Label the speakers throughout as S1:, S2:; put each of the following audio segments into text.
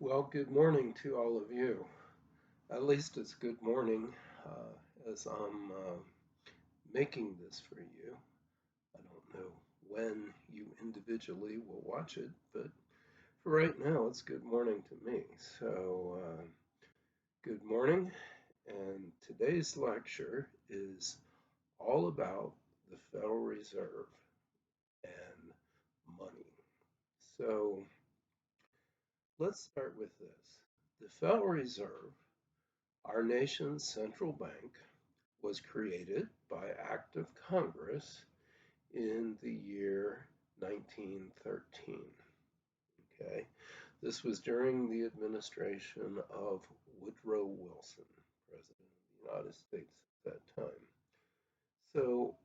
S1: Well, good morning to all of you. At least it's good morning as I'm making this for you. I don't know when you individually will watch it, but for right now, it's good morning to me. So, good morning, and today's lecture is all about the Federal Reserve and money. So, let's start with this. The Federal Reserve, our nation's central bank, was created by act of Congress in the year 1913. Okay, this was during the administration of Woodrow Wilson, President of the United States at that time. So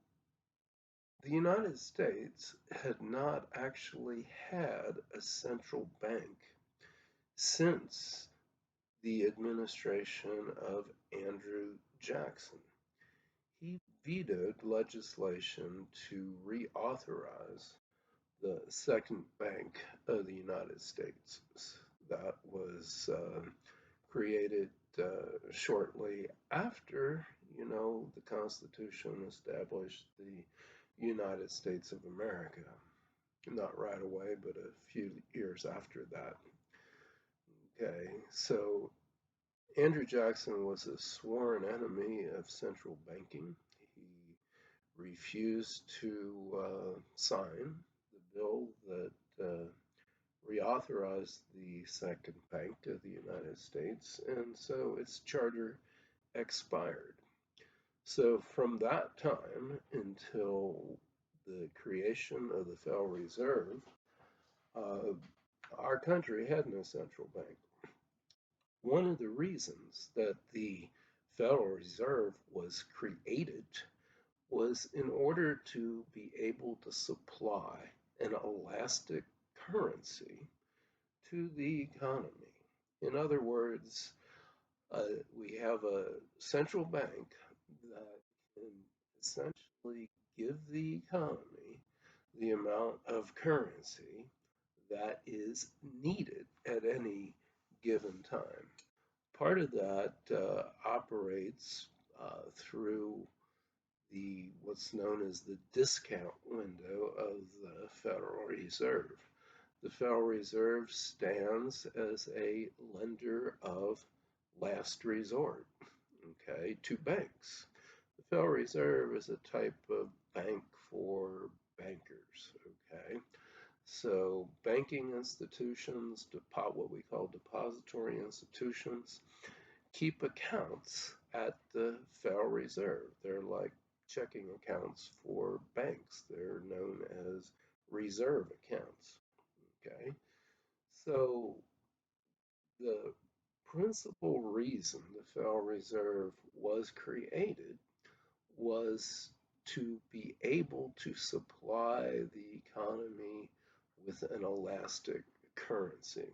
S1: the United States had not actually had a central bank since the administration of Andrew Jackson. He vetoed legislation to reauthorize the Second Bank of the United States that was created shortly after, the Constitution established the United States of America. Not right away, but a few years after that. Okay, so Andrew Jackson was a sworn enemy of central banking. He refused to sign the bill that reauthorized the Second Bank of the United States, and so its charter expired. So from that time until the creation of the Federal Reserve, uh, our country had no central bank. One of the reasons that the Federal Reserve was created was in order to be able to supply an elastic currency to the economy. In other words, we have a central bank that can essentially give the economy the amount of currency that is needed at any given time. Part of that operates through the what's known as the discount window of the Federal Reserve. The Federal Reserve stands as a lender of last resort, okay, to banks. The Federal Reserve is a type of bank for bankers, okay? So banking institutions, what we call depository institutions, keep accounts at the Federal Reserve. They're like checking accounts for banks. They're known as reserve accounts. Okay. So the principal reason the Federal Reserve was created was to be able to supply the economy with an elastic currency.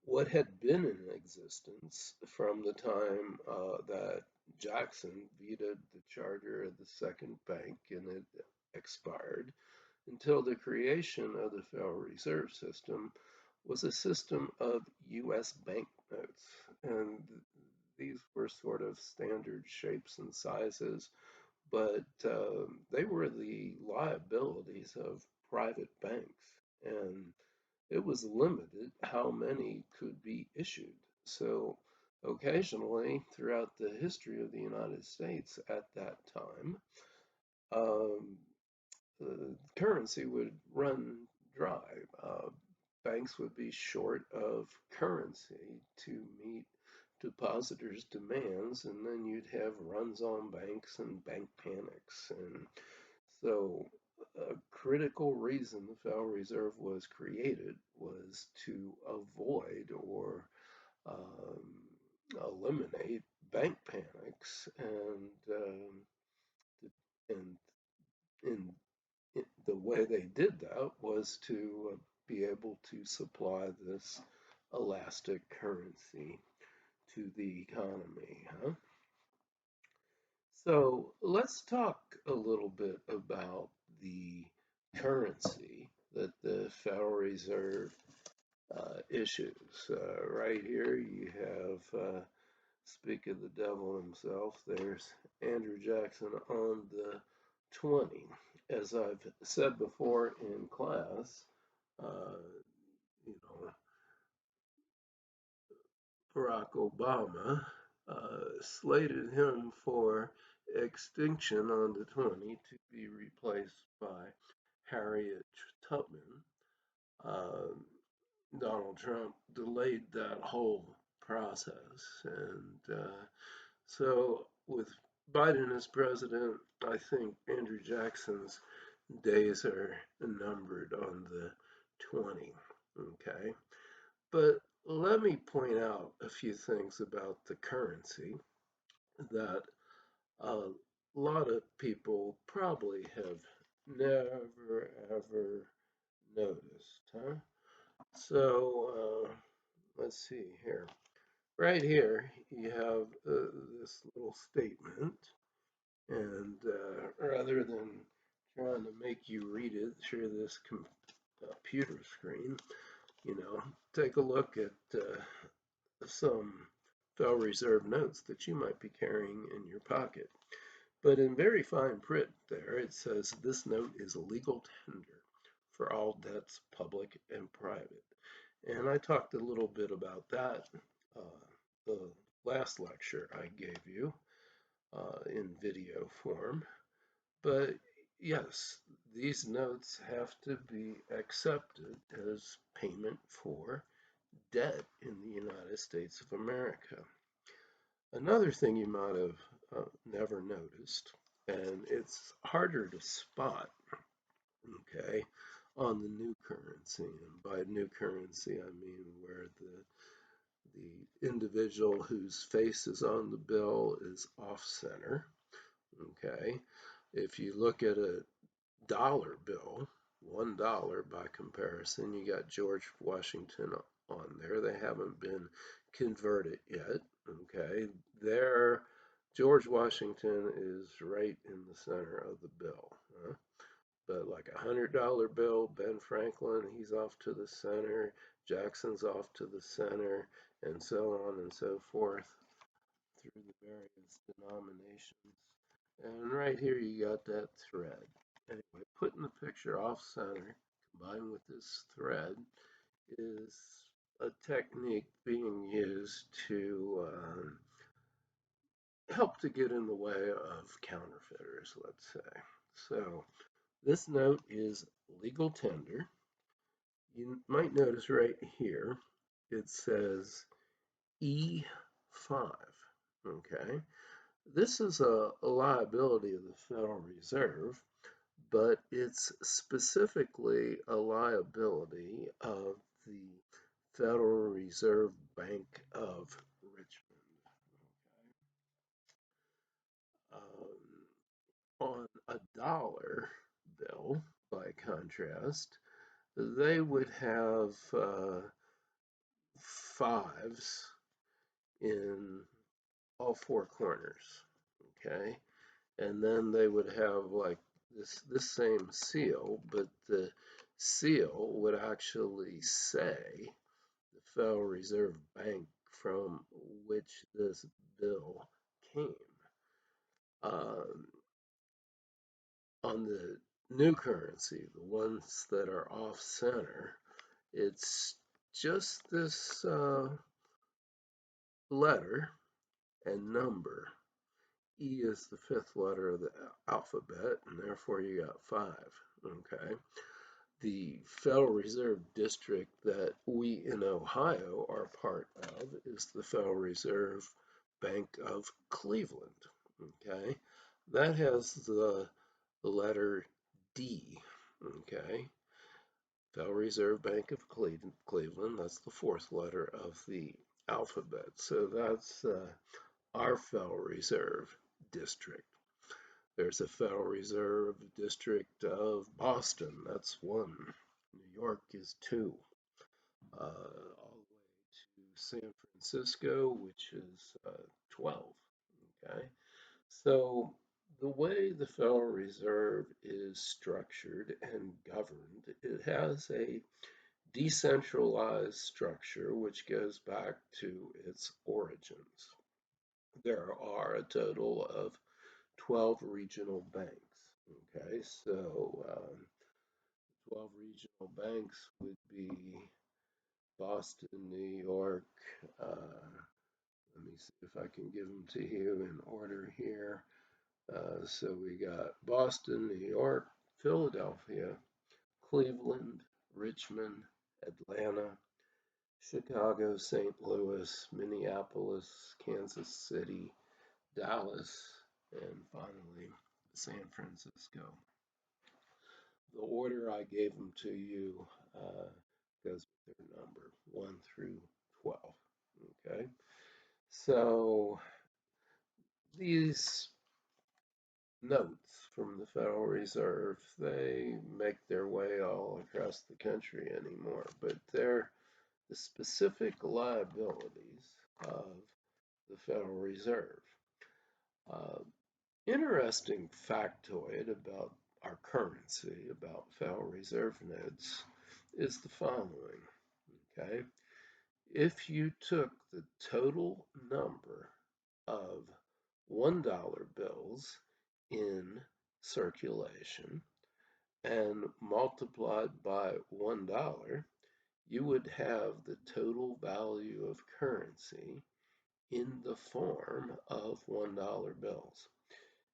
S1: What had been in existence from the time that Jackson vetoed the charter of the Second Bank and it expired until the creation of the Federal Reserve System was a system of US banknotes. And these were sort of standard shapes and sizes, but they were the liabilities of private banks. And it was limited how many could be issued. So occasionally throughout the history of the United States at that time, um, the currency would run dry. Banks would be short of currency to meet depositors' demands, and then you'd have runs on banks and bank panics. And so, a critical reason the Federal Reserve was created was to avoid or eliminate bank panics, and in the way they did that was to be able to supply this elastic currency to the economy. Huh? So let's talk a little bit about the currency that the Federal Reserve issues. Right here, you have, speak of the devil himself, there's Andrew Jackson on the 20. As I've said before in class, uh, you know, Barack Obama slated him for extinction on the 20 to be replaced by Harriet Tubman. Um, Donald Trump delayed that whole process. And so, with Biden as president, I think Andrew Jackson's days are numbered on the 20. Okay. But let me point out a few things about the currency that a lot of people probably have never ever noticed, huh? So let's see here. Right here, you have this little statement, and rather than trying to make you read it through this computer screen, take a look at some Federal Reserve notes that you might be carrying in your pocket. But in very fine print there, it says this note is a legal tender for all debts, public and private. And I talked a little bit about that the last lecture I gave you in video form. But yes, these notes have to be accepted as payment for debt in the United States of America. Another thing you might have never noticed, and it's harder to spot, okay, on the new currency. And by new currency, I mean where the individual whose face is on the bill is off center, okay. If you look at a dollar bill, $1 by comparison, you got George Washington on there. They haven't been converted yet. Okay, there, George Washington is right in the center of the bill. Huh? But like $100 bill, Ben Franklin, he's off to the center. Jackson's off to the center, and so on and so forth through the various denominations. And right here you got that thread. Anyway, putting the picture off center combined with this thread is a technique being used to help to get in the way of counterfeiters, let's say. So this note is legal tender. You might notice right here it says E5. Okay, this is a liability of the Federal Reserve, but it's specifically a liability of the Federal Reserve Bank of Richmond. On a dollar bill, by contrast, they would have fives in all four corners, okay? And then they would have like this same seal, but the seal would actually say the Federal Reserve Bank from which this bill came. Um, on the new currency, the ones that are off center, it's just this letter and number. E is the fifth letter of the alphabet, and therefore you got five. Okay. The Federal Reserve District that we in Ohio are part of is the Federal Reserve Bank of Cleveland. Okay. That has the letter D. Okay. Federal Reserve Bank of Cleveland, that's the fourth letter of the alphabet. So that's our Federal Reserve District. There's a Federal Reserve District of Boston, that's one. New York is two. All the way to San Francisco, which is 12. Okay. So the way the Federal Reserve is structured and governed, it has a decentralized structure which goes back to its origins. There are a total of 12 regional banks. Okay, so 12 regional banks would be Boston, New York. Let me see if I can give them to you in order here. So we got Boston, New York, Philadelphia, Cleveland, Richmond, Atlanta, Chicago, St. Louis, Minneapolis, Kansas City, Dallas, and finally San Francisco. The order I gave them to you goes with their number 1 through 12. Okay, so these notes from the Federal Reserve, they make their way all across the country anymore, but they're the specific liabilities of the Federal Reserve. Uh, Interesting factoid about our currency, about Federal Reserve notes, is the following. Okay, if you took the total number of $1 bills in circulation and multiplied by $1, you would have the total value of currency in the form of $1 bills.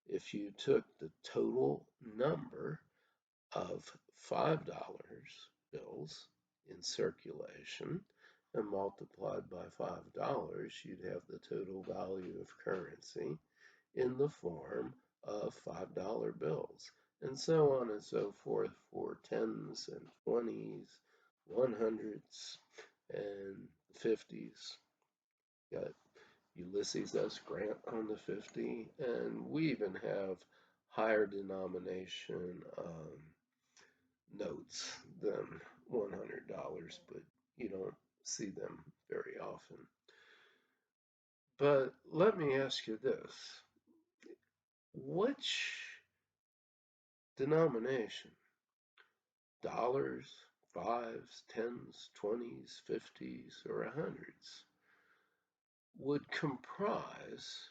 S1: If you took the total number of $5 bills in circulation and multiplied by $5, you'd have the total value of currency in the form of $5 bills, and so on and so forth for tens and twenties, 100s, and 50s. Got Ulysses S. Grant on the 50, and we even have higher denomination notes than $100, but you don't see them very often. But let me ask you this. Which denomination, dollars, fives, tens, 20s, 50s, or 100s, would comprise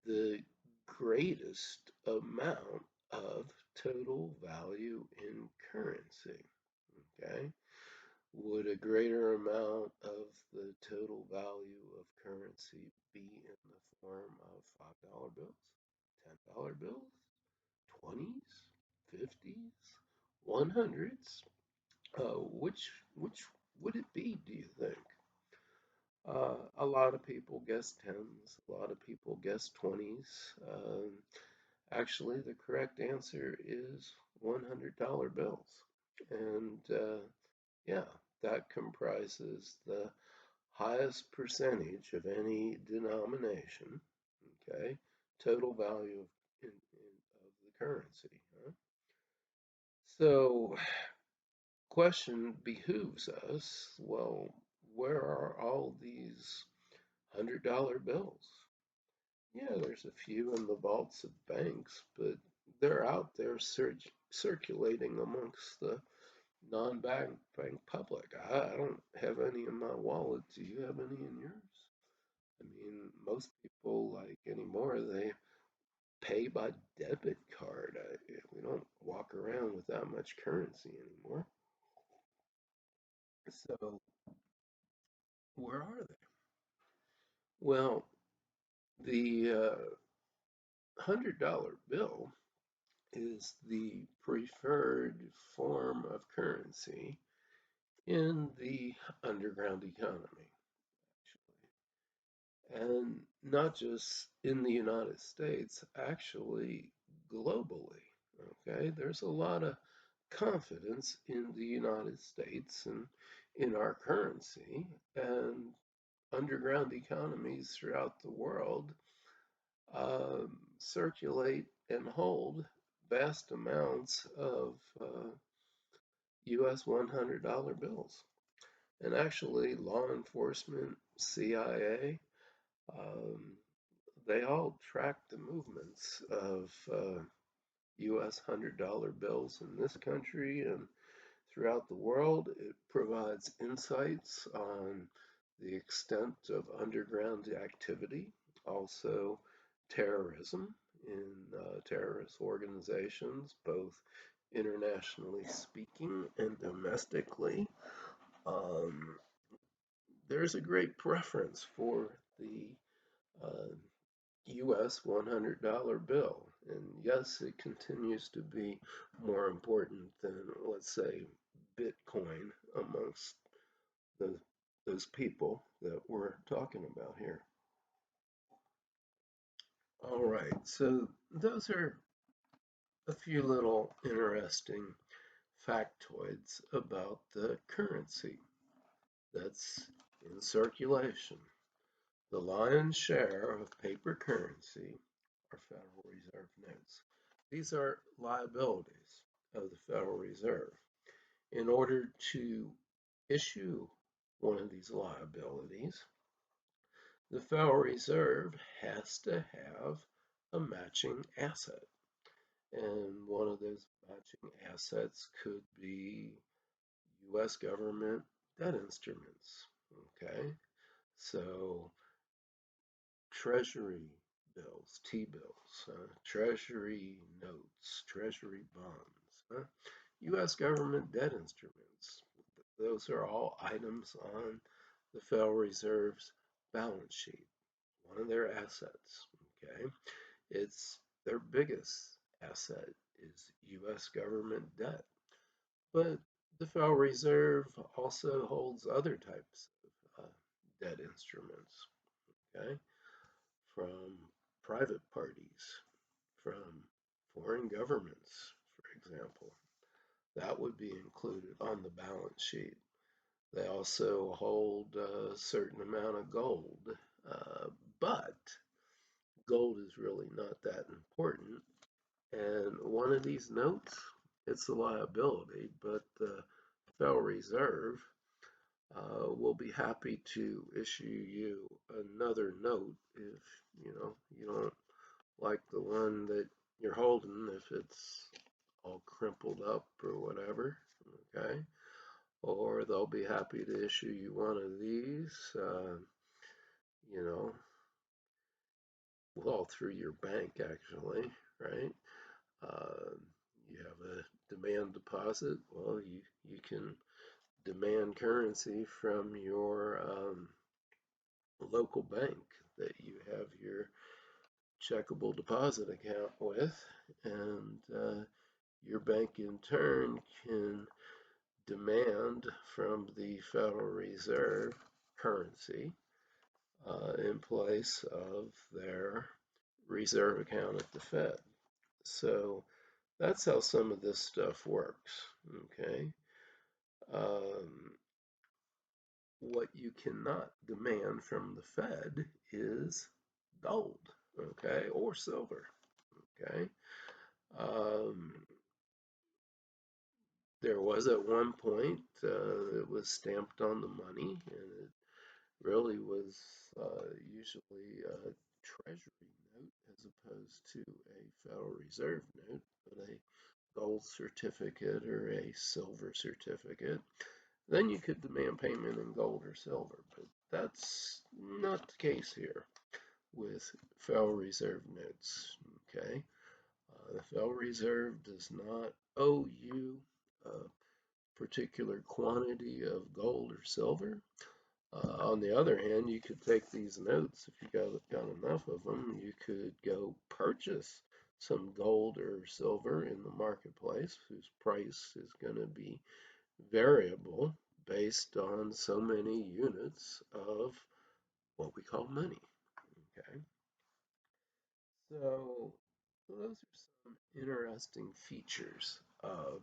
S1: the greatest amount of total value in currency? Okay. Would a greater amount of the total value of currency be in the form of $5 bills, $10 bills, 20s, 50s, 100s? Which would it be, do you think? A lot of people guess tens, a lot of people guess 20s. Actually, the correct answer is $100 bills. And yeah, that comprises the highest percentage of any denomination, okay, total value of the currency. Huh? So, question behooves us, well, where are all these $100 bills? Yeah, there's a few in the vaults of banks, but they're out there circulating amongst the non-bank public. I don't have any in my wallet. Do you have any in yours? I mean, most people, like anymore, they pay by debit card. We don't walk around with that much currency anymore. So, where are they? Well, the $100 bill is the preferred form of currency in the underground economy, and not just in the United States, actually globally. Okay, there's a lot of confidence in the United States and in our currency, and underground economies throughout the world circulate and hold vast amounts of US $100 bills. And actually, law enforcement, CIA, um, they all track the movements of US $100 bills in this country and throughout the world. It provides insights on the extent of underground activity, also terrorism in terrorist organizations, both internationally speaking and domestically. Um, there's a great preference for the uh, US $100 bill. And yes, it continues to be more important than, let's say, Bitcoin amongst the, those people that we're talking about here. All right, so those are a few little interesting factoids about the currency that's in circulation. The lion's share of paper currency are Federal Reserve notes. These are liabilities of the Federal Reserve. In order to issue one of these liabilities, the Federal Reserve has to have a matching asset. And one of those matching assets could be US government debt instruments. Okay, so treasury bills, T-bills, treasury notes, treasury bonds, U.S. government debt instruments. Those are all items on the Federal Reserve's balance sheet, one of their assets. Okay, it's their biggest asset is U.S. government debt, but the Federal Reserve also holds other types of debt instruments. Okay, from private parties, from foreign governments, for example. That would be included on the balance sheet. They also hold a certain amount of gold, uh, but gold is really not that important. And one of these notes, it's a liability, but the Federal Reserve will be happy to issue you another note if you don't like the one that you're holding, if it's all crumpled up or whatever, okay? Or they'll be happy to issue you one of these, you know, well, through your bank actually, right? Uh, you have a demand deposit. Well, you can demand currency from your local bank that you have your checkable deposit account with, and your bank in turn can demand from the Federal Reserve currency in place of their reserve account at the Fed. So that's how some of this stuff works. Okay. Um, what you cannot demand from the Fed is gold, okay, or silver, okay. Um, there was at one point it was stamped on the money, and it really was usually a treasury note as opposed to a Federal Reserve note, but a gold certificate or a silver certificate. Then you could demand payment in gold or silver, but that's not the case here with Federal Reserve notes. Okay, the Federal Reserve does not owe you a particular quantity of gold or silver. On the other hand, you could take these notes, if you got enough of them, you could go purchase some gold or silver in the marketplace, whose price is going to be variable based on so many units of what we call money. Okay, so those are some interesting features of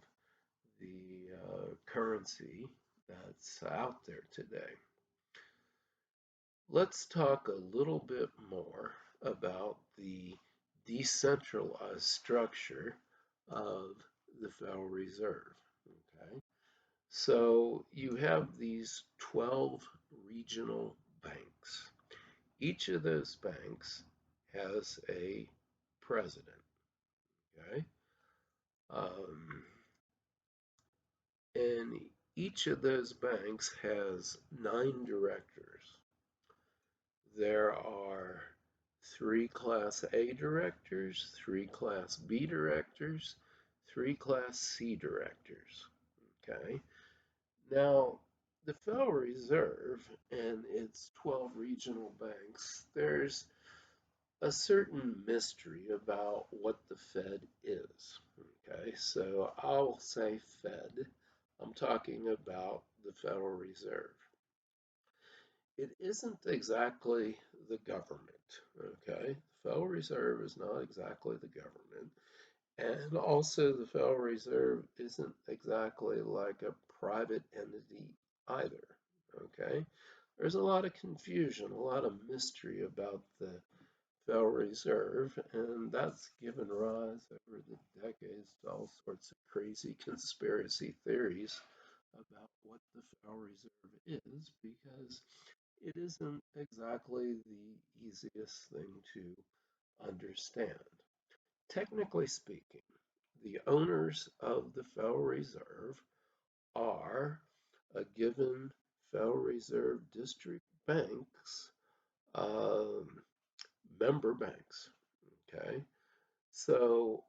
S1: the currency that's out there today. Let's talk a little bit more about the decentralized structure of the Federal Reserve. Okay, so you have these 12 regional banks. Each of those banks has a president. Okay, um, And each of those banks has 9 directors. There are 3 Class A directors, 3 Class B directors, 3 Class C directors. Okay. Now, the Federal Reserve and its 12 regional banks, there's a certain mystery about what the Fed is. Okay, so I'll say Fed. I'm talking about the Federal Reserve. It isn't exactly the government. Okay, the Federal Reserve is not exactly the government. And also, the Federal Reserve isn't exactly like a private entity either. Okay, there's a lot of confusion, a lot of mystery about the Federal Reserve, and that's given rise over the decades to all sorts of crazy conspiracy theories about what the Federal Reserve is because it isn't exactly the easiest thing to understand. Technically speaking, the owners of the Federal Reserve are a given Federal Reserve District bank's um, member banks. Okay, so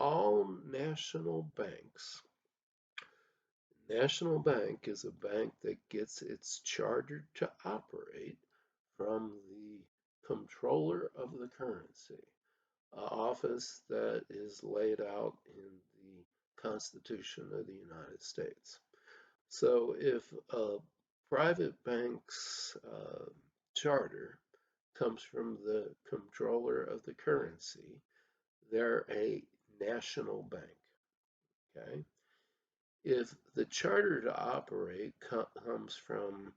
S1: all national bank is a bank that gets its charter to operate from the comptroller of the currency, an office that is laid out in the Constitution of the United States. So if a private bank's charter comes from the comptroller of the currency, they're a national bank. Okay. If the charter to operate comes from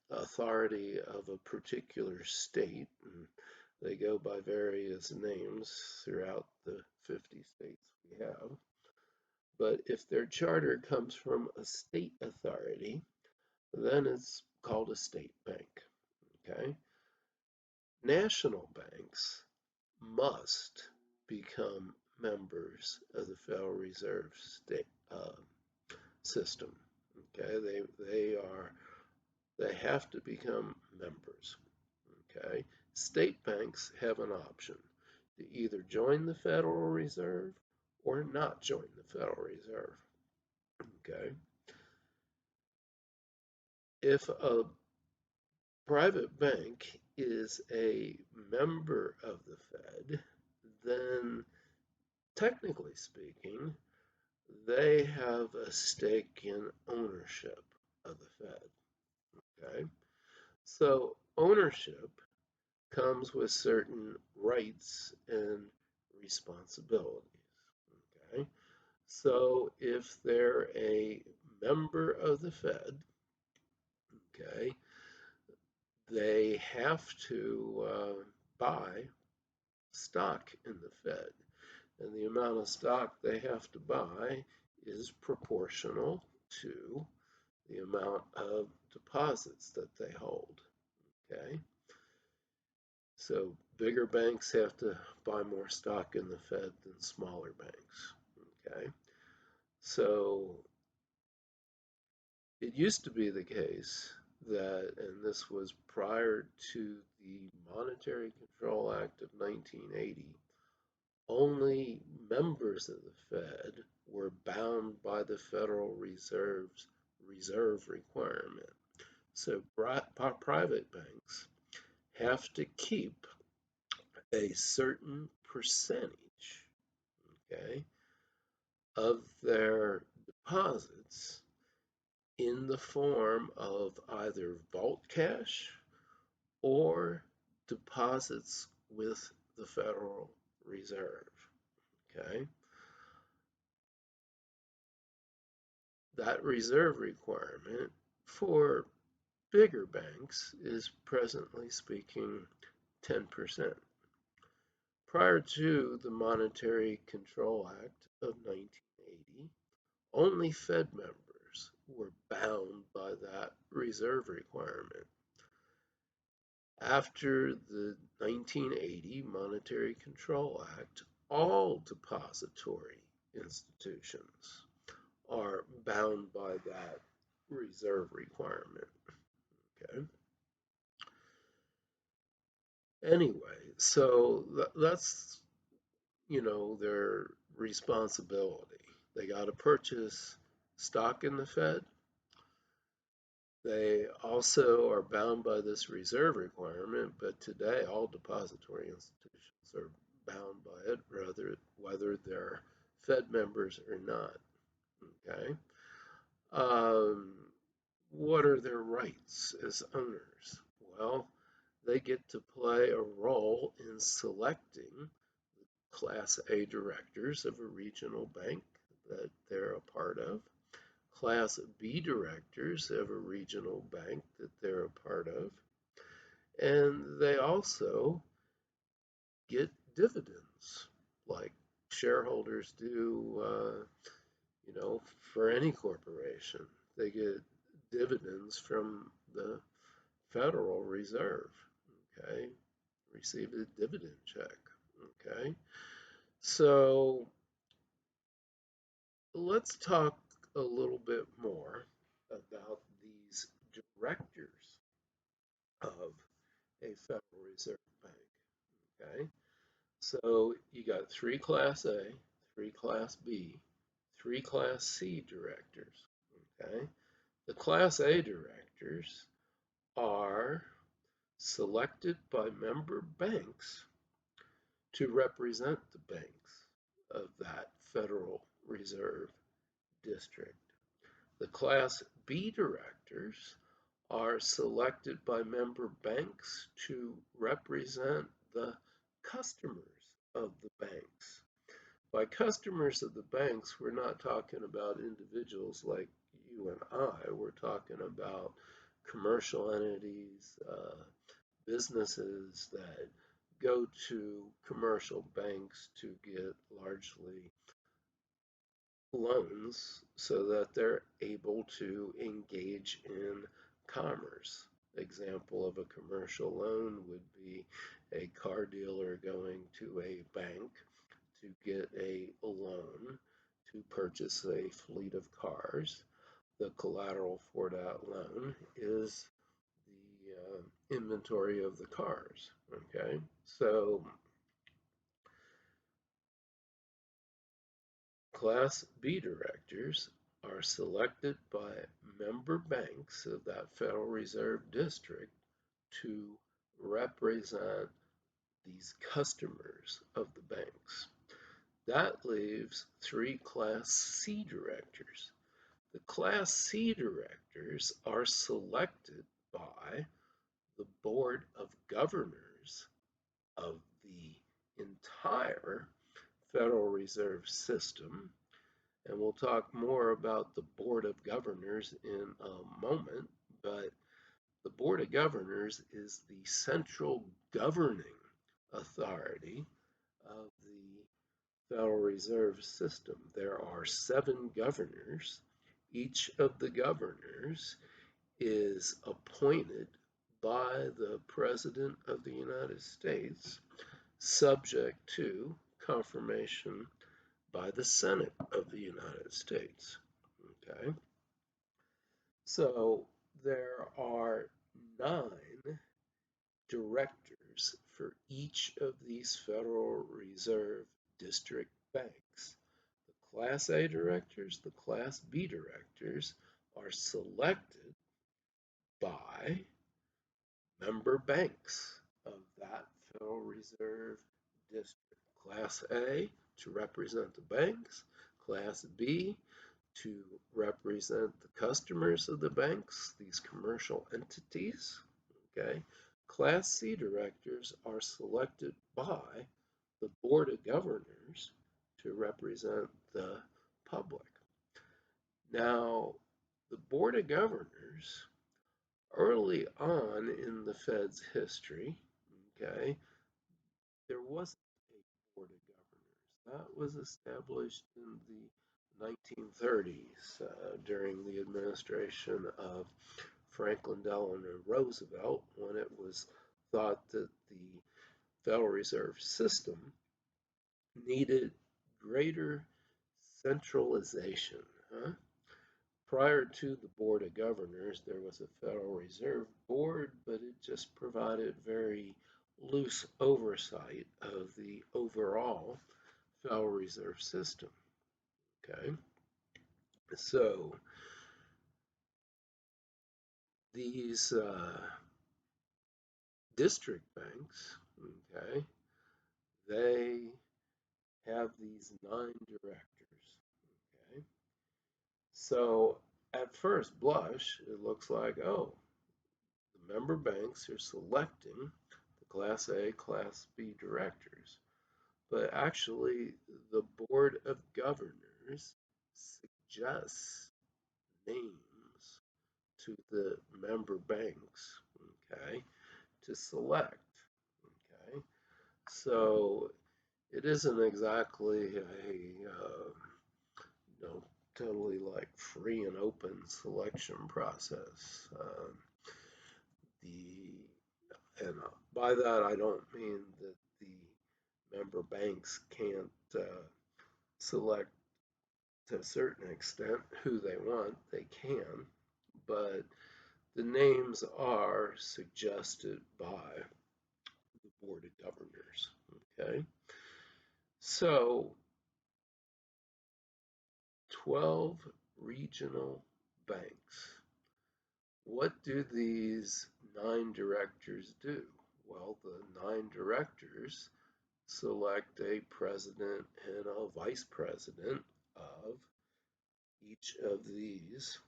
S1: authority of a particular state, and they go by various names throughout the 50 states we have, but if their charter comes from a state authority, then it's called a state bank. Okay. National banks must become members of the Federal Reserve state, system. Okay, they have to become members. Okay, state banks have an option to either join the Federal Reserve or not join the Federal Reserve. Okay, if a private bank is a member of the Fed, then technically speaking, they have a stake in ownership of the Fed. Okay, so ownership comes with certain rights and responsibilities. Okay, so if they're a member of the Fed, okay, they have to buy stock in the Fed, and the amount of stock they have to buy is proportional to the amount of deposits that they hold. Okay, so bigger banks have to buy more stock in the Fed than smaller banks. Okay, so it used to be the case that, and this was prior to the Monetary Control Act of 1980, only members of the Fed were bound by the Federal Reserve's reserve requirement. So private banks have to keep a certain percentage, okay, of their deposits in the form of either vault cash or deposits with the Federal Reserve. Okay, that reserve requirement for bigger banks is presently speaking 10%. Prior to the Monetary Control Act of 1980, only Fed members were bound by that reserve requirement. After the 1980 Monetary Control Act, all depository institutions, are bound by that reserve requirement. Okay. Anyway, so that's, their responsibility. They got to purchase stock in the Fed. They also are bound by this reserve requirement, but today all depository institutions are bound by it, whether they're Fed members or not. Okay. Um, what are their rights as owners? Well, they get to play a role in selecting Class A directors of a regional bank that they're a part of, Class B directors of a regional bank that they're a part of, and they also get dividends like shareholders do, for any corporation. They get dividends from the Federal Reserve, okay? Receive a dividend check, okay? So let's talk a little bit more about these directors of a Federal Reserve Bank, okay? So you got three Class A, three Class B, three Class C directors, okay? The Class A directors are selected by member banks to represent the banks of that Federal Reserve District. The Class B directors are selected by member banks to represent the customers of the banks. By customers of the banks, we're not talking about individuals like you and I. We're talking about commercial entities, businesses that go to commercial banks to get largely loans so that they're able to engage in commerce. Example of a commercial loan would be a car dealer going to a bank to get a loan to purchase a fleet of cars. The collateral for that loan is the inventory of the cars. Okay, so Class B directors are selected by member banks of that Federal Reserve District to represent these customers of the banks. That leaves three Class C directors. The Class C directors are selected by the Board of Governors of the entire Federal Reserve System, and we'll talk more about the Board of Governors in a moment, but the Board of Governors is the central governing authority of the Federal Reserve System. There are 7 governors. Each of the governors is appointed by the President of the United States, subject to confirmation by the Senate of the United States. Okay, so there are 9 directors for each of these Federal Reserve District banks. The Class A directors, the Class B directors are selected by member banks of that Federal Reserve District. Class A to represent the banks, Class B to represent the customers of the banks, these commercial entities. Okay. Class C directors are selected by the Board of Governors to represent the public. Now, the Board of Governors, early on in the Fed's history, okay, there wasn't a Board of Governors. That was established in the 1930s during the administration of Franklin Delano Roosevelt, when it was thought that the Federal Reserve System needed greater centralization. huh? Prior to the Board of Governors, there was a Federal Reserve Board, but it just provided very loose oversight of the overall Federal Reserve System. Okay, so these district banks, okay, they have these 9 directors. Okay, so at first blush, it looks like, oh, the member banks are selecting the Class A, Class B directors. But actually, the Board of Governors suggests names to the member banks, okay, to select, okay. So it isn't exactly a, totally like free and open selection process. The and by that I don't mean that the member banks can't select to a certain extent who they want. They can, but the names are suggested by the Board of Governors. Okay, so 12 regional banks. What do these 9 directors do? Well, the 9 directors select a president and a vice president of each of these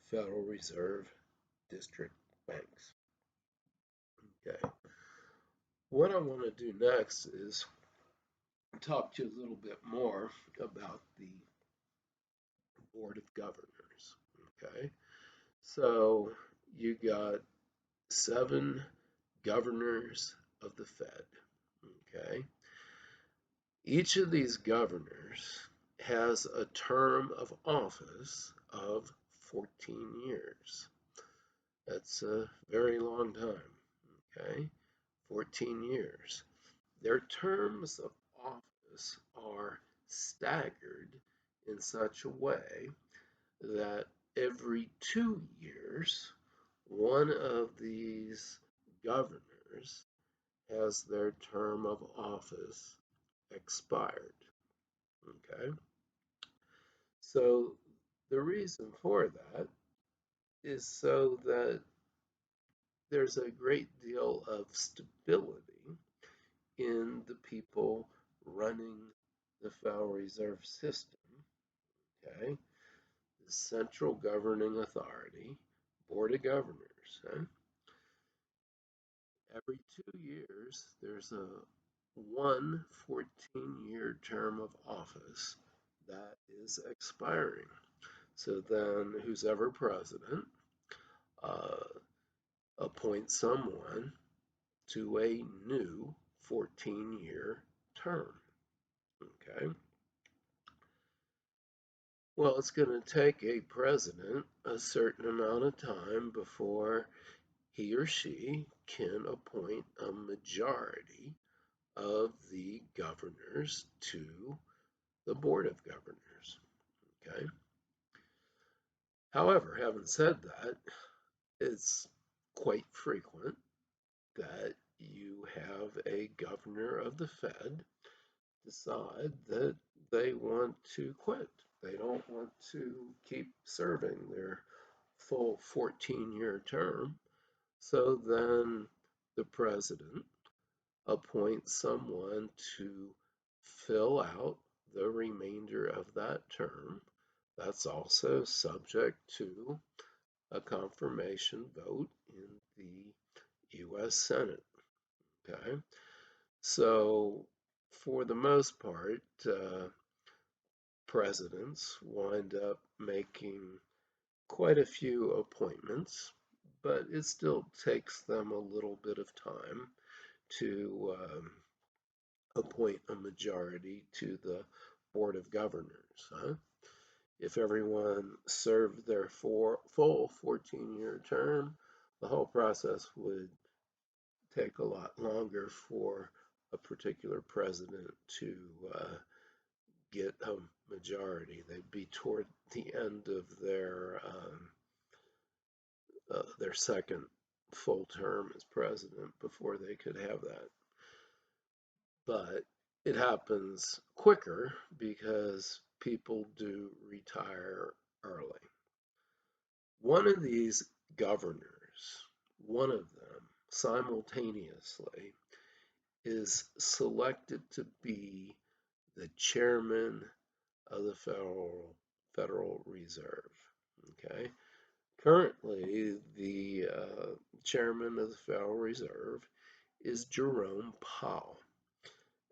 S1: Federal Reserve district banks. Okay. What I want to do next is talk to you a little bit more about the Board of Governors. Okay. So you got 7 governors of the Fed. Okay. Each of these governors has a term of office of 14 years. That's a very long time. Okay. 14 years. Their terms of office are staggered in such a way that every 2 years, one of these governors has their term of office expired. Okay, so the reason for that is so that there's a great deal of stability in the people running the Federal Reserve System. Okay, the central governing authority, Board of Governors. Every 2 years, there's a 14-year term of office that is expiring. So then, who's ever president uh, appoints someone to a new 14-year term. Okay. Well, it's going to take a president a certain amount of time before he or she can appoint a majority of the governors to the Board of Governors. Okay. However, having said that, it's quite frequent that you have a governor of the Fed decide that they want to quit. They don't want to keep serving their full 14-year term. So then the president appoints someone to fill out the remainder of that term. That's also subject to a confirmation vote in the US Senate. Okay, so for the most part, presidents wind up making quite a few appointments, but it still takes them a little bit of time to appoint a majority to the Board of Governors. If everyone served their full 14-year term, the whole process would take a lot longer for a particular president to get a majority. They'd be toward the end of their second full term as president before they could have that. But it happens quicker because people do retire early. One of these governors, one of them simultaneously, is selected to be the chairman of the Federal Reserve. Okay. Currently, the chairman of the Federal Reserve is Jerome Powell.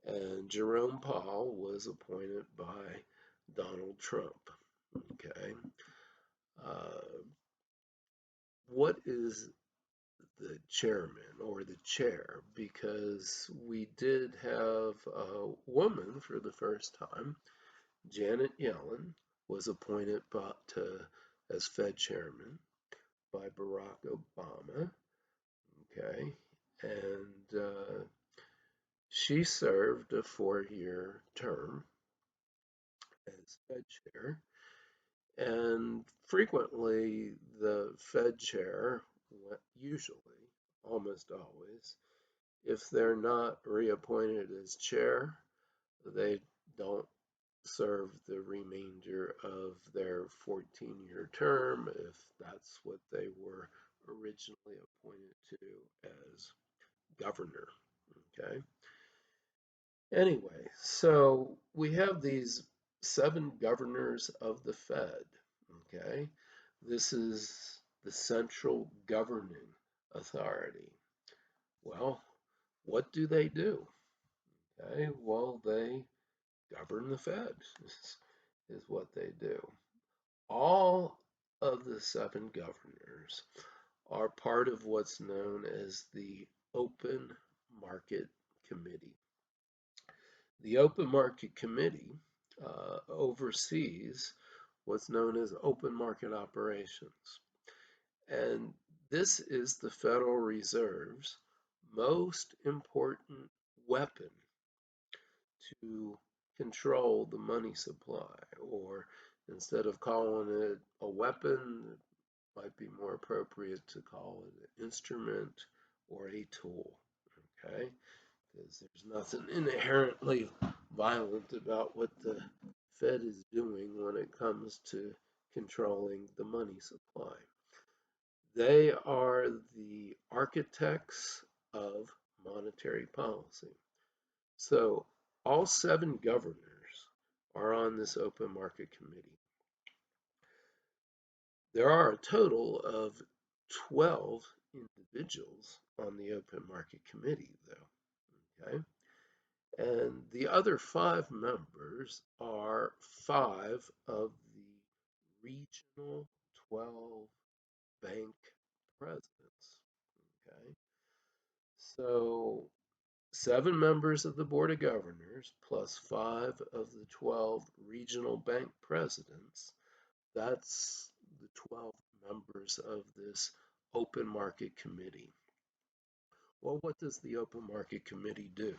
S1: And Jerome Powell was appointed by Donald Trump. Okay. Uh, what is the chairman or the chair? Because we did have a woman for the first time. Janet Yellen was appointed as Fed chairman by Barack Obama. Okay. And she served a 4-year term as Fed chair. And frequently, the Fed chair, usually, almost always, if they're not reappointed as chair, they don't serve the remainder of their 14-year term if that's what they were originally appointed to as governor. Okay. Anyway, so we have these 7 governors of the Fed. Okay. This is the central governing authority. Well, what do they do? Okay. Well, they govern the Fed, is what they do. All of the 7 governors are part of what's known as the Open Market Committee. The Open Market Committee oversees what's known as open market operations. And this is the Federal Reserve's most important weapon to control the money supply, or instead of calling it a weapon, it might be more appropriate to call it an instrument or a tool. Okay? Because there's nothing inherently violent about what the Fed is doing when it comes to controlling the money supply. They are the architects of monetary policy. So all 7 governors are on this open market committee. There are a total of 12 individuals on the open market committee, though. Okay. And the other 5 members are 5 of the regional 12 bank presidents. Okay. So 7 members of the Board of Governors plus 5 of the 12 regional bank presidents. That's the 12 members of this open market committee. Well, what does the open market committee do?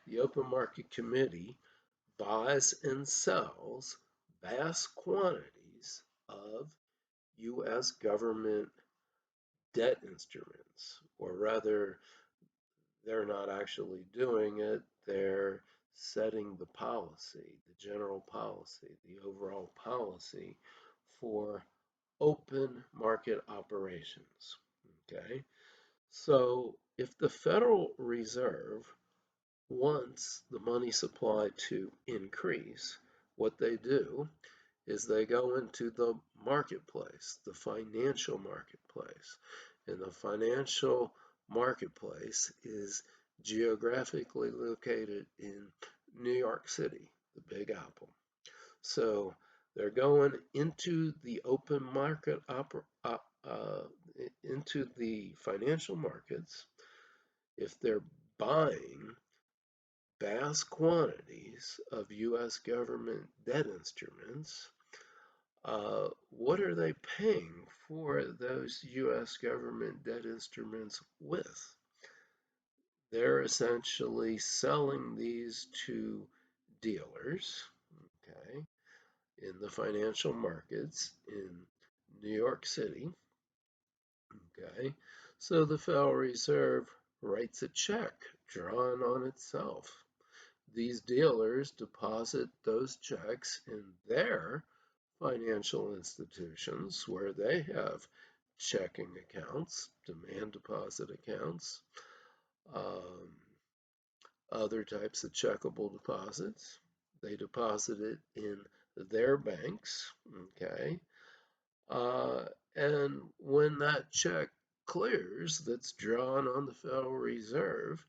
S1: The open market committee buys and sells vast quantities of U.S. government debt instruments, or rather, they're not actually doing it, they're setting the policy, the general policy, the overall policy for open market operations. Okay, so if the Federal Reserve wants the money supply to increase, what they do is they go into the marketplace, the financial marketplace. And the financial marketplace is geographically located in New York City, the Big Apple. So they're going into the open market, into the financial markets. If they're buying vast quantities of U.S. government debt instruments, what are they paying for those U.S. government debt instruments with? They're essentially selling these to dealers, okay, in the financial markets in New York City. Okay, so the Federal Reserve writes a check drawn on itself. These dealers deposit those checks in their financial institutions where they have checking accounts, demand deposit accounts, um, other types of checkable deposits. They deposit it in their banks, okay? Uh, and when that check clears that's drawn on the Federal Reserve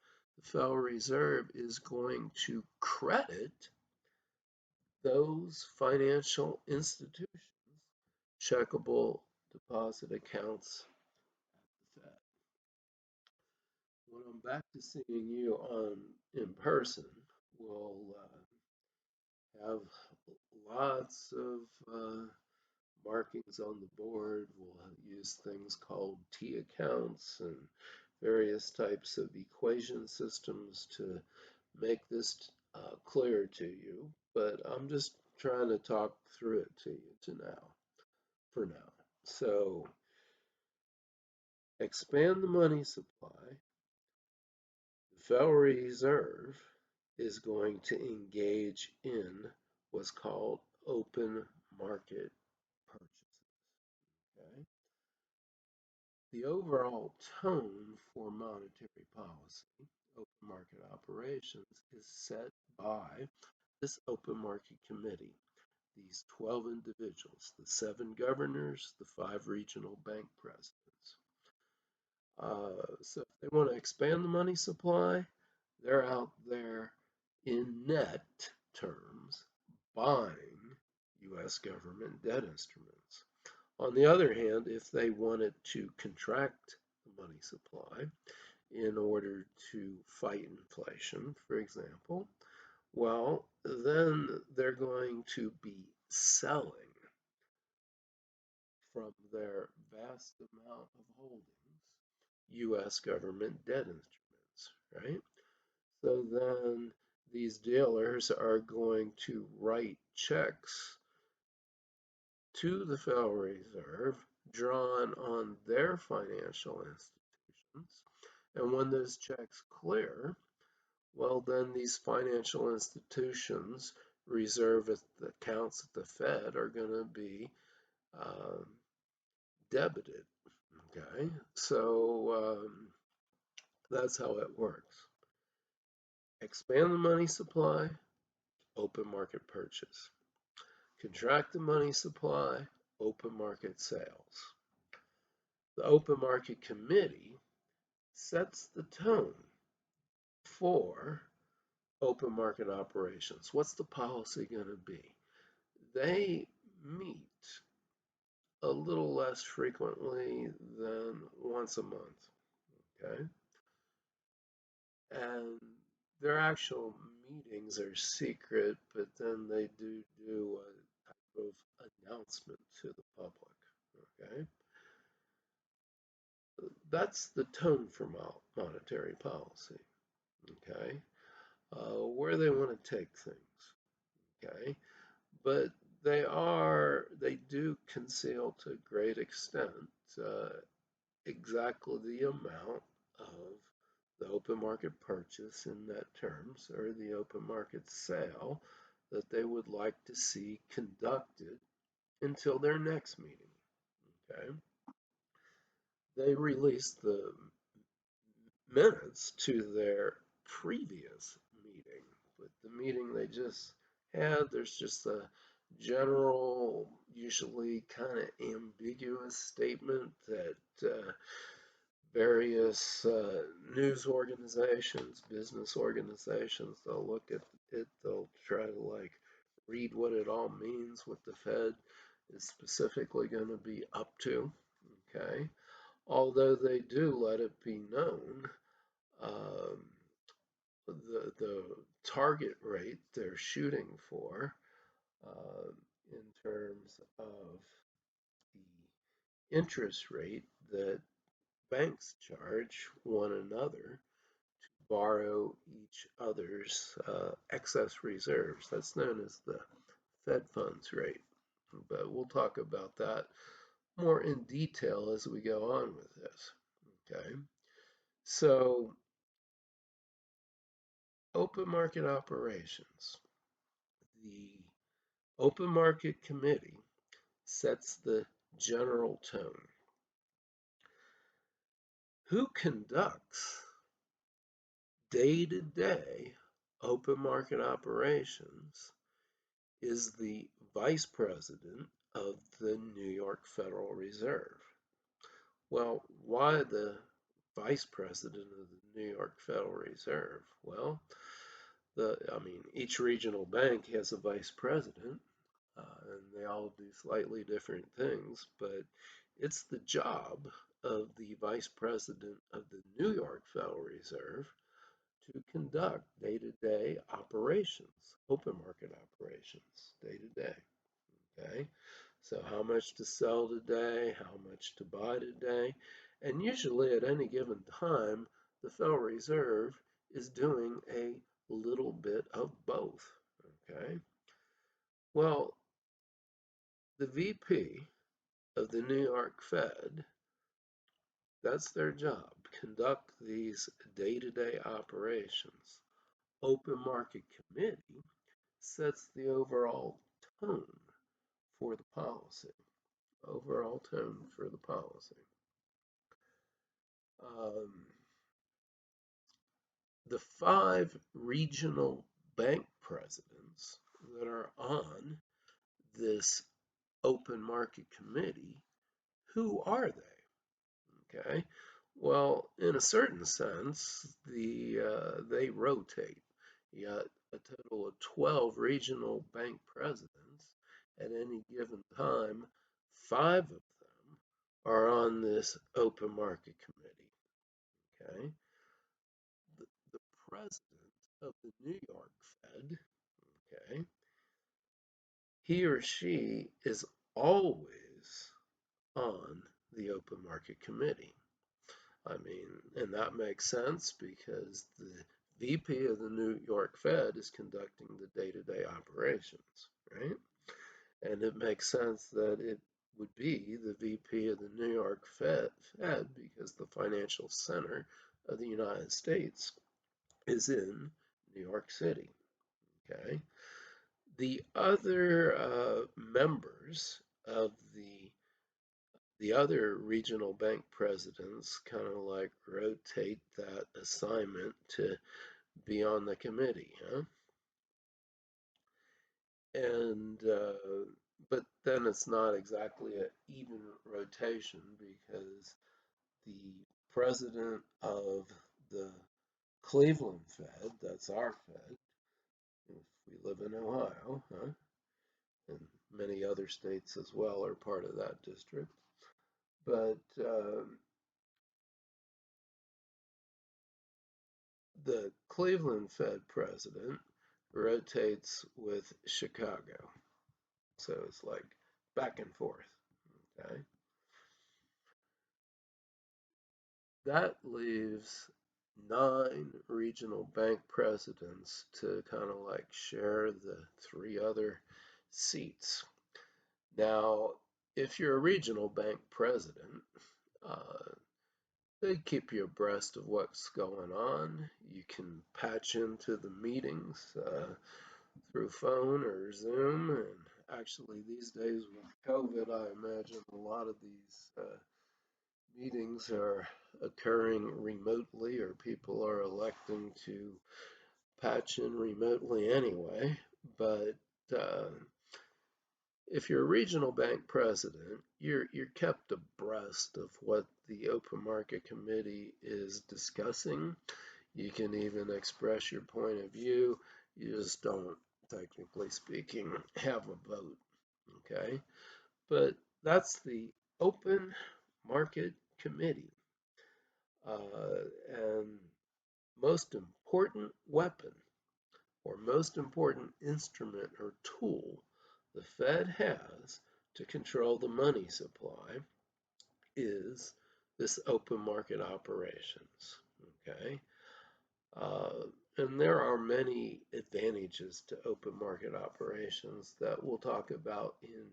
S1: is going to credit those financial institutions checkable deposit accounts at the Fed. When I'm back to seeing you in person, we'll have lots of markings on the board. We'll use things called T accounts and various types of equation systems to make this clear to you. But I'm just trying to talk through it to you for now. So expand the money supply. The Federal Reserve is going to engage in what's called open market purchases. Okay? The overall tone for monetary policy, open market operations, is set by this open market committee. These 12 individuals, the 7 governors, the 5 regional bank presidents. So if they want to expand the money supply, they're out there in net terms buying U.S. government debt instruments. On the other hand, if they wanted to contract the money supply in order to fight inflation, for example, well, then they're going to be selling from their vast amount of holdings U.S. government debt instruments, right? So then these dealers are going to write checks to the Federal Reserve drawn on their financial institutions. And when those checks clear, well, then these financial institutions reserve accounts at the Fed are going to be um, debited. Okay, so that's how it works. Expand the money supply, open market purchase. Contract the money supply, open market sales. The open market committee sets the tone for open market operations. What's the policy going to be? They meet a little less frequently than once a month, okay? And their actual meetings are secret, but then they do a type of announcement to the public, okay? That's the tone for monetary policy, okay? Where they want to take things, okay? But they do conceal to a great extent uh, exactly the amount of the open market purchase in net terms or the open market sale that they would like to see conducted until their next meeting. Okay, they release the minutes to their previous meeting, but the meeting they just had, there's just a general, usually kind of ambiguous statement that various news organizations, business organizations, they'll look at it, they'll try to like read what it all means, what the Fed is specifically going to be up to. Okay, although they do let it be known um, the target rate they're shooting for uh, in terms of the interest rate that banks charge one another to borrow each other's excess reserves. That's known as the Fed funds rate. But we'll talk about that more in detail as we go on with this. Okay, so open market operations. The Open Market Committee sets the general tone. Who conducts day-to-day open market operations is the Vice President of the New York Federal Reserve. Well, why the Vice President of the New York Federal Reserve? Well, each regional bank has a vice president, and they all do slightly different things, but it's the job of the Vice President of the New York Federal Reserve to conduct day-to-day operations, open market operations, day-to-day. Okay, so how much to sell today, how much to buy today, and usually at any given time, the Federal Reserve is doing a little bit of both. Okay, well, the VP of the New York Fed, that's their job, conduct these day-to-day operations. Open Market Committee sets the overall tone for the policy. Overall tone for the policy. Um, the 5 regional bank presidents that are on this open market committee, who are they? Okay, well, in a certain sense, they rotate. You got a total of 12 regional bank presidents at any given time. 5 of them are on this open market committee. Okay, the president of the New York Fed, okay, he or she is always on the open market committee. And that makes sense because the VP of the New York Fed is conducting the day-to-day operations, right? And it makes sense that it would be the VP of the New York Fed because the financial center of the United States is in New York City. Okay. The other members of the other regional bank presidents kind of like rotate that assignment to be on the committee, huh? And but then it's not exactly an even rotation because the president of the Cleveland Fed, that's our Fed, if we live in Ohio, huh? And many other states as well are part of that district. But the Cleveland Fed president rotates with Chicago. So it's like back and forth. Okay. That leaves 9 regional bank presidents to kind of like share the 3 other seats. Now, if you're a regional bank president, uh, they keep you abreast of what's going on. You can patch into the meetings through phone or Zoom. And actually, these days with COVID, I imagine a lot of these meetings are occurring remotely, or people are electing to patch in remotely anyway. But uh, if you're a regional bank president, you're kept abreast of what the Open Market Committee is discussing. You can even express your point of view. You just don't, technically speaking, have a vote. Okay, but that's the Open Market Committee. And most important weapon or most important instrument or tool the Fed has to control the money supply is this open market operations. Okay. Uh, And there are many advantages to open market operations that we'll talk about in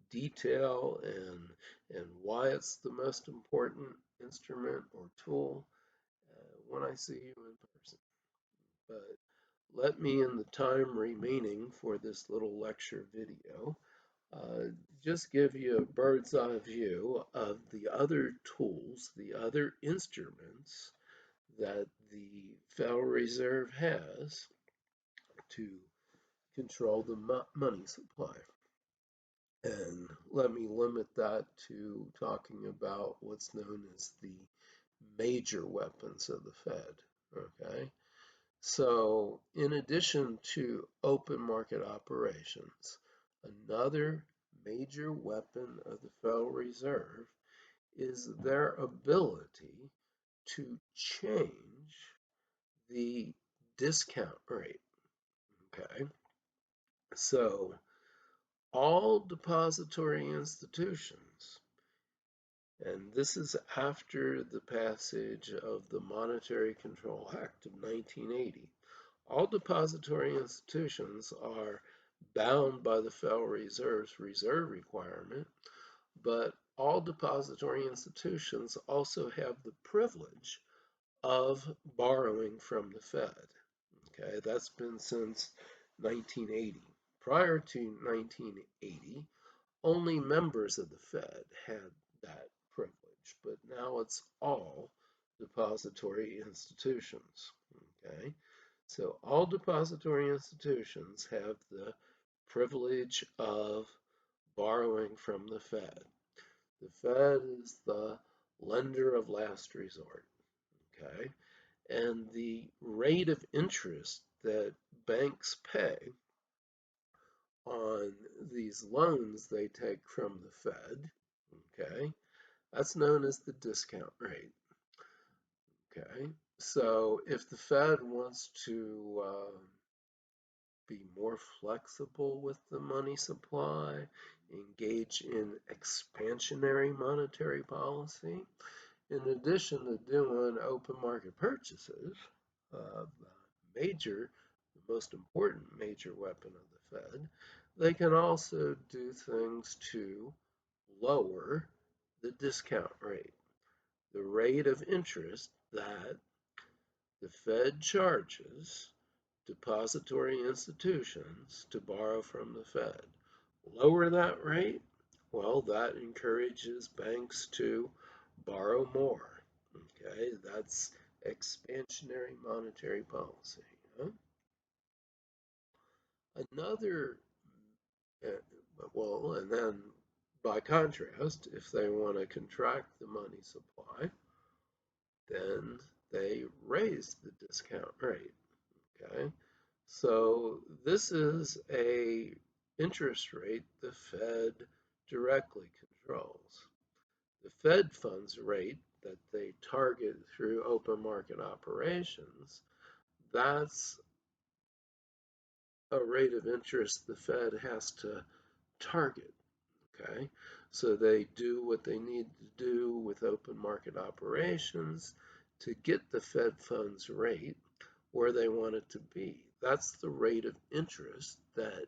S1: detail and why it's the most important instrument or tool when I see you in person. But let me, in the time remaining for this little lecture video, uh, just give you a bird's eye view of the other tools, the other instruments that the Federal Reserve has to control the money supply. And let me limit that to talking about what's known as the major weapons of the Fed. Okay. So, in addition to open market operations, another major weapon of the Federal Reserve is their ability to change the discount rate. Okay. So, all depository institutions, and this is after the passage of the Monetary Control Act of 1980, all depository institutions are bound by the Federal Reserve's reserve requirement, but all depository institutions also have the privilege of borrowing from the Fed. Okay, that's been since 1980. Prior to 1980, only members of the Fed had that privilege, but now it's all depository institutions. Okay, so all depository institutions have the privilege of borrowing from the Fed. The Fed is the lender of last resort. Okay, and the rate of interest that banks pay on these loans they take from the Fed, okay, that's known as the discount rate. Okay, so if the Fed wants to be more flexible with the money supply, engage in expansionary monetary policy, in addition to doing open market purchases, the most important major weapon of the Fed, they can also do things to lower the discount rate, the rate of interest that the Fed charges depository institutions to borrow from the Fed. Lower that rate, well, that encourages banks to borrow more. Okay, that's expansionary monetary policy. Huh? Another, well, and then by contrast, if they want to contract the money supply, then they raise the discount rate. Okay, so this is a interest rate the Fed directly controls. The Fed funds rate that they target through open market operations, that's a rate of interest the Fed has to target. Okay, so they do what they need to do with open market operations to get the Fed funds rate where they want it to be. That's the rate of interest that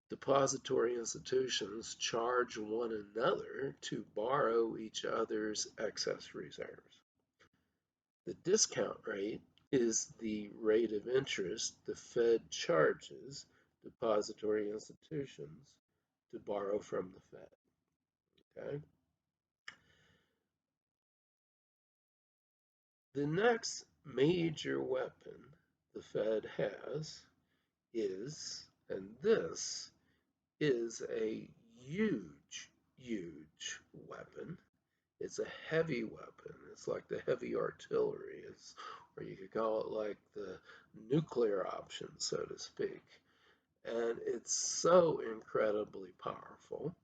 S1: depository institutions charge one another to borrow each other's excess reserves. The discount rate is the rate of interest the Fed charges depository institutions to borrow from the Fed. Okay. The next major weapon the Fed has is, and this is a huge, huge weapon. It's a heavy weapon. It's like the heavy artillery. Or you could call it like the nuclear option, so to speak. And it's so incredibly powerful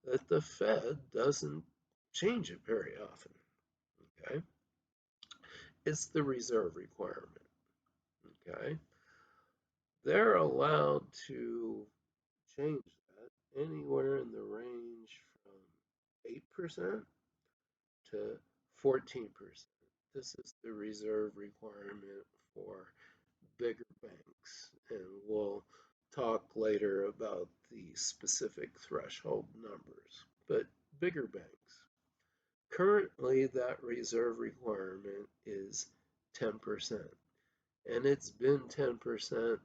S1: that the Fed doesn't change it very often. Okay, it's the reserve requirement. Okay, they're allowed to change that anywhere in the range from 8% to 14%. This is the reserve requirement for bigger banks, and we'll talk later about the specific threshold numbers, but bigger banks. Currently, that reserve requirement is 10%, and it's been 10%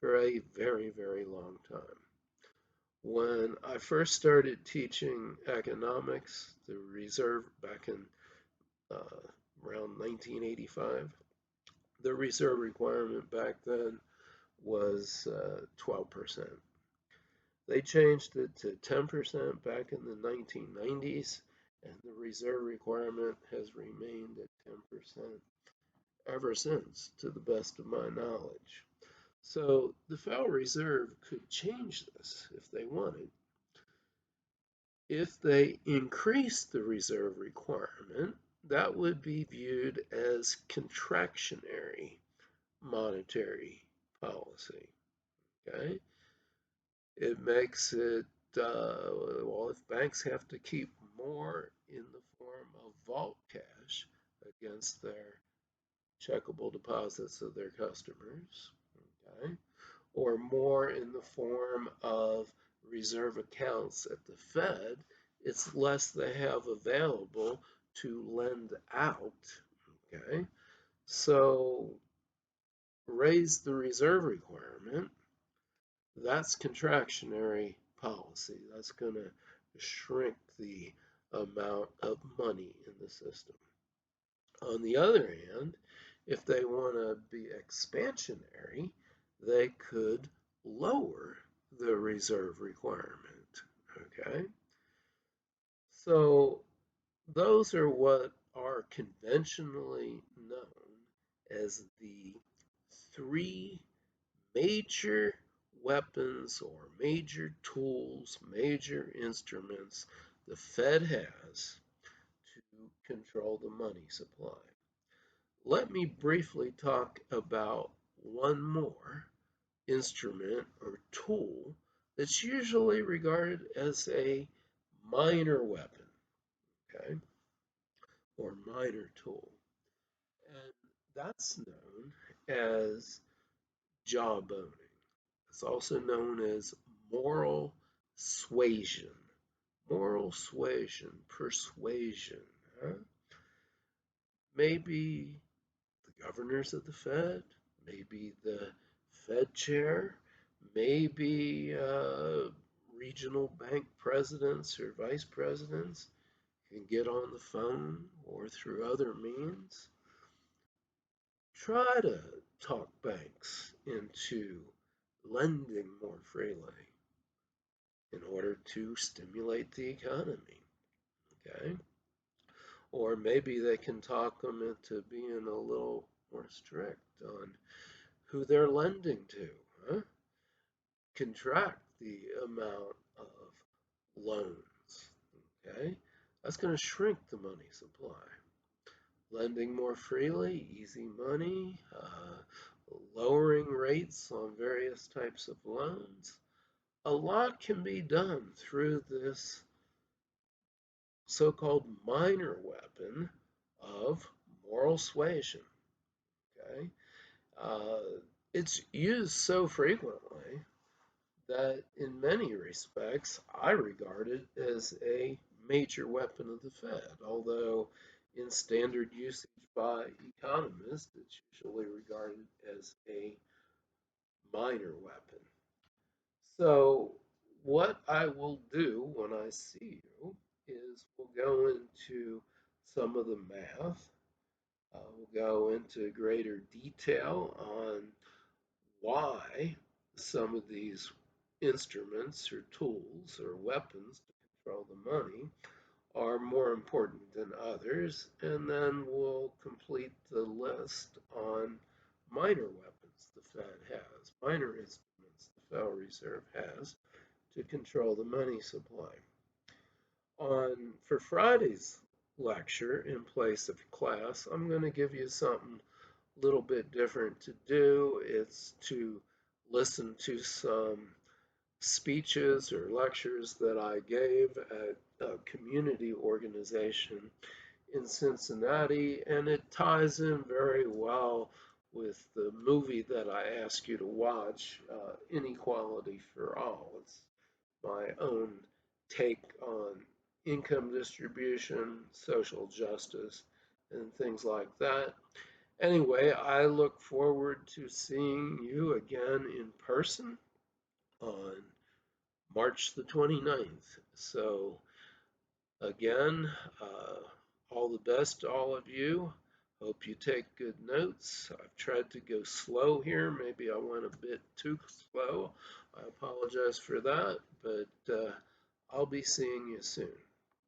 S1: for a very, very long time. When I first started teaching economics, the reserve back in uh, around 1985, the reserve requirement back then was 12%. They changed it to 10% back in the 1990s, and the reserve requirement has remained at 10% ever since, to the best of my knowledge. So the Federal Reserve could change this if they wanted. If they increase the reserve requirement, that would be viewed as contractionary monetary policy. Okay, it makes it well, if banks have to keep more in the form of vault cash against their checkable deposits of their customers, okay, or more in the form of reserve accounts at the Fed, it's less they have available to lend out, okay? So raise the reserve requirement, that's contractionary policy. That's going to shrink the amount of money in the system. On the other hand, if they want to be expansionary, they could lower the reserve requirement. Okay, so those are what are conventionally known as the three major weapons or major tools, major instruments the Fed has to control the money supply. Let me briefly talk about one more instrument or tool that's usually regarded as a minor weapon, okay, or minor tool. And that's known as jawboning. It's also known as moral suasion. Moral suasion, persuasion. Huh? Maybe the governors of the Fed, maybe the Fed chair, maybe regional bank presidents or vice presidents can get on the phone or through other means. Try to talk banks into lending more freely in order to stimulate the economy. Okay? Or maybe they can talk them into being a little more strict on who they're lending to. Huh? Contract the amount of loans. Okay? That's going to shrink the money supply. Lending more freely, easy money, lowering rates on various types of loans. A lot can be done through this so-called minor weapon of moral suasion. Okay, it's used so frequently that, in many respects, I regard it as a major weapon of the Fed. Although, in standard usage by economists, it's usually regarded as a minor weapon. So, what I will do when I see you is we'll go into some of the math. We'll go into greater detail on why some of these instruments or tools or weapons to control the money are more important than others, and then we'll complete the list on minor weapons the Fed has, minor instruments the Federal Reserve has to control the money supply. For Friday's lecture, in place of class, I'm going to give you something a little bit different to do. It's to listen to some speeches or lectures that I gave at a community organization in Cincinnati, and it ties in very well with the movie that I ask you to watch, Inequality for All. It's my own take on income distribution, social justice, and things like that. Anyway, I look forward to seeing you again in person on March the 29th. So, again, all the best to all of you. Hope you take good notes. I've tried to go slow here. Maybe I went a bit too slow. I apologize for that, but I'll be seeing you soon.